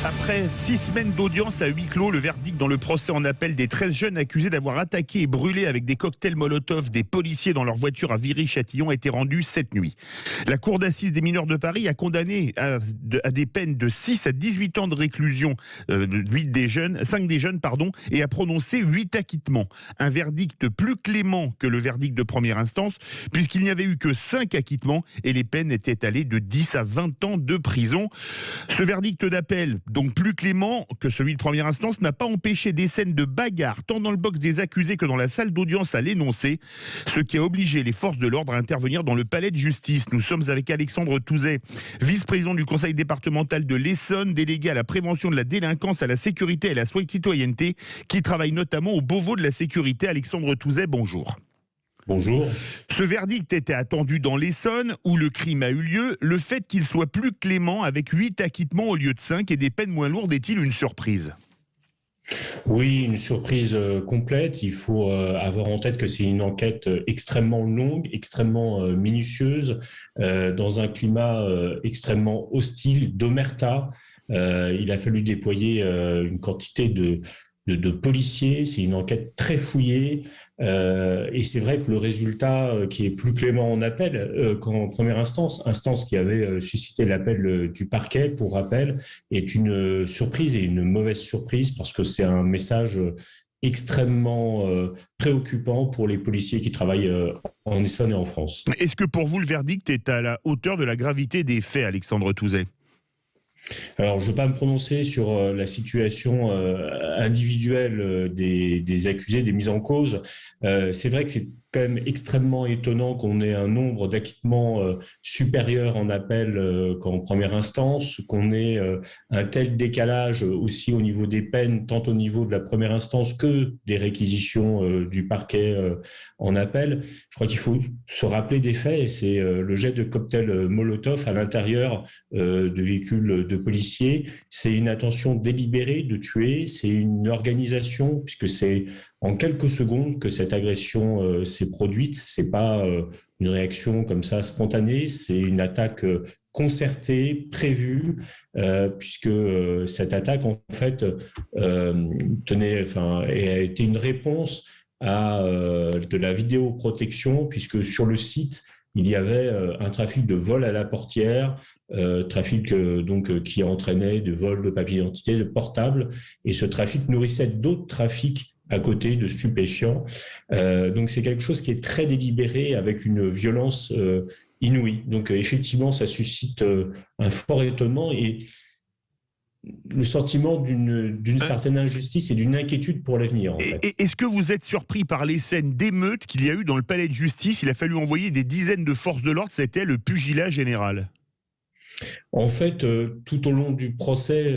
Après 6 semaines d'audience à huis clos, le verdict dans le procès en appel des 13 jeunes accusés d'avoir attaqué et brûlé avec des cocktails Molotov des policiers dans leur voiture à Viry-Châtillon a été rendu cette nuit. La cour d'assises des mineurs de Paris a condamné à des peines de 6 à 18 ans de réclusion 5 des jeunes, et a prononcé 8 acquittements. Un verdict plus clément que le verdict de première instance, puisqu'il n'y avait eu que 5 acquittements et les peines étaient allées de 10 à 20 ans de prison. Ce verdict d'appel, donc plus clément que celui de première instance, n'a pas empêché des scènes de bagarre, tant dans le box des accusés que dans la salle d'audience à l'énoncé, ce qui a obligé les forces de l'ordre à intervenir dans le palais de justice. Nous sommes avec Alexandre Touzet, vice-président du conseil départemental de l'Essonne, délégué à la prévention de la délinquance, à la sécurité et à la citoyenneté, qui travaille notamment au Beauvau de la sécurité. Alexandre Touzet, bonjour. Bonjour. Ce verdict était attendu dans l'Essonne, où le crime a eu lieu. Le fait qu'il soit plus clément, avec 8 acquittements au lieu de 5 et des peines moins lourdes, est-il une surprise ? Oui, une surprise complète. Il faut avoir en tête que c'est une enquête extrêmement longue, extrêmement minutieuse, dans un climat extrêmement hostile, d'omerta. Il a fallu déployer une quantité de policiers. C'est une enquête très fouillée. Et c'est vrai que le résultat qui est plus clément en appel qu'en première instance qui avait suscité l'appel du parquet, pour rappel, est une surprise et une mauvaise surprise parce que c'est un message extrêmement préoccupant pour les policiers qui travaillent en Essonne et en France. Est-ce que pour vous le verdict est à la hauteur de la gravité des faits, Alexandre Touzet ? Alors, je ne veux pas me prononcer sur la situation individuelle des accusés, des mis en cause. C'est vrai que c'est quand même extrêmement étonnant qu'on ait un nombre d'acquittements supérieur en appel qu'en première instance, qu'on ait un tel décalage aussi au niveau des peines, tant au niveau de la première instance que des réquisitions du parquet en appel. Je crois qu'il faut se rappeler des faits. C'est le jet de cocktail Molotov à l'intérieur de véhicules de policiers. C'est une intention délibérée de tuer. C'est une organisation, puisque c'est en quelques secondes que cette agression s'est produite. C'est pas une réaction comme ça spontanée. C'est une attaque concertée, prévue, puisque cette attaque en fait a été une réponse à de la vidéoprotection, puisque sur le site il y avait un trafic de vol à la portière, trafic qui entraînait de vol de papier d'identité, de portables, et ce trafic nourrissait d'autres trafics à côté de stupéfiants. Donc c'est quelque chose qui est très délibéré, avec une violence inouïe. Donc effectivement, ça suscite un fort étonnement et le sentiment d'une certaine injustice et d'une inquiétude pour l'avenir. En fait. Est-ce que vous êtes surpris par les scènes d'émeute qu'il y a eu dans le palais de justice ? Il a fallu envoyer des dizaines de forces de l'ordre, c'était le pugilat général. En fait, tout au long du procès,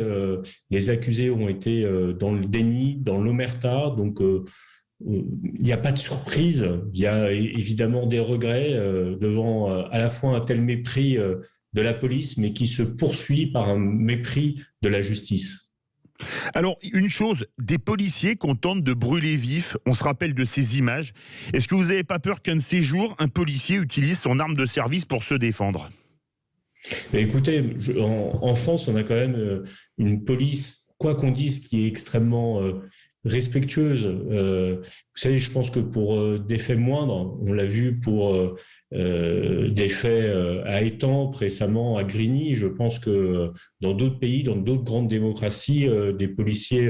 les accusés ont été dans le déni, dans l'omerta, donc il n'y a pas de surprise. Il y a évidemment des regrets devant à la fois un tel mépris de la police, mais qui se poursuit par un mépris de la justice. Alors, une chose, des policiers qu'on tente de brûler vifs, on se rappelle de ces images. Est-ce que vous n'avez pas peur qu'un de ces jours, un policier utilise son arme de service pour se défendre ? Mais écoutez, en France, on a quand même une police, quoi qu'on dise, qui est extrêmement respectueuse. Vous savez, je pense que pour des faits moindres, on l'a vu pour des faits à Étampes, récemment à Grigny, je pense que dans d'autres pays, dans d'autres grandes démocraties, des policiers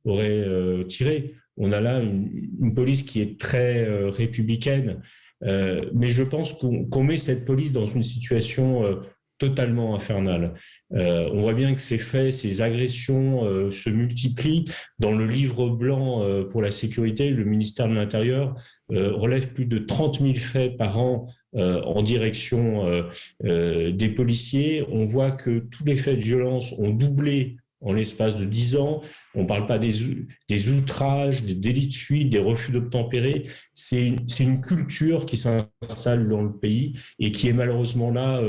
auraient tiré. On a là une police qui est très républicaine, mais je pense qu'on met cette police dans une situation totalement infernale. On voit bien que ces faits, ces agressions se multiplient. Dans le livre blanc pour la sécurité, le ministère de l'Intérieur relève plus de 30 000 faits par an en direction des policiers. On voit que tous les faits de violence ont doublé en l'espace de 10 ans. On ne parle pas des outrages, des délits de fuite, des refus d'obtempérer. C'est une culture qui s'installe dans le pays et qui est malheureusement là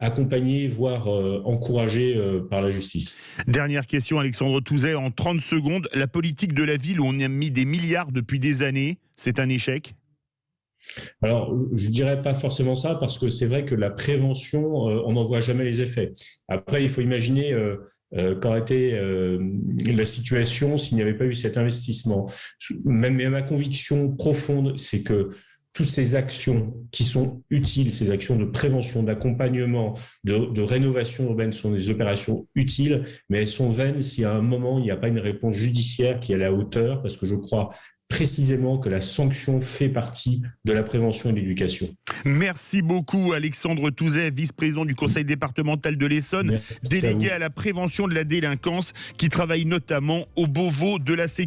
accompagnée, voire encouragée par la justice. Dernière question, Alexandre Touzet, en 30 secondes. La politique de la ville où on y a mis des milliards depuis des années, c'est un échec ? Alors, je dirais pas forcément ça, parce que c'est vrai que la prévention, on n'en voit jamais les effets. Après, il faut imaginer qu'aurait été la situation s'il n'y avait pas eu cet investissement. Mais ma conviction profonde, c'est que toutes ces actions qui sont utiles, ces actions de prévention, d'accompagnement, de rénovation urbaine sont des opérations utiles, mais elles sont vaines si à un moment il n'y a pas une réponse judiciaire qui est à la hauteur, parce que je crois précisément que la sanction fait partie de la prévention et de l'éducation. Merci beaucoup Alexandre Touzet, vice-président du conseil départemental de l'Essonne, délégué à la prévention de la délinquance, qui travaille notamment au Beauvau de la sécurité.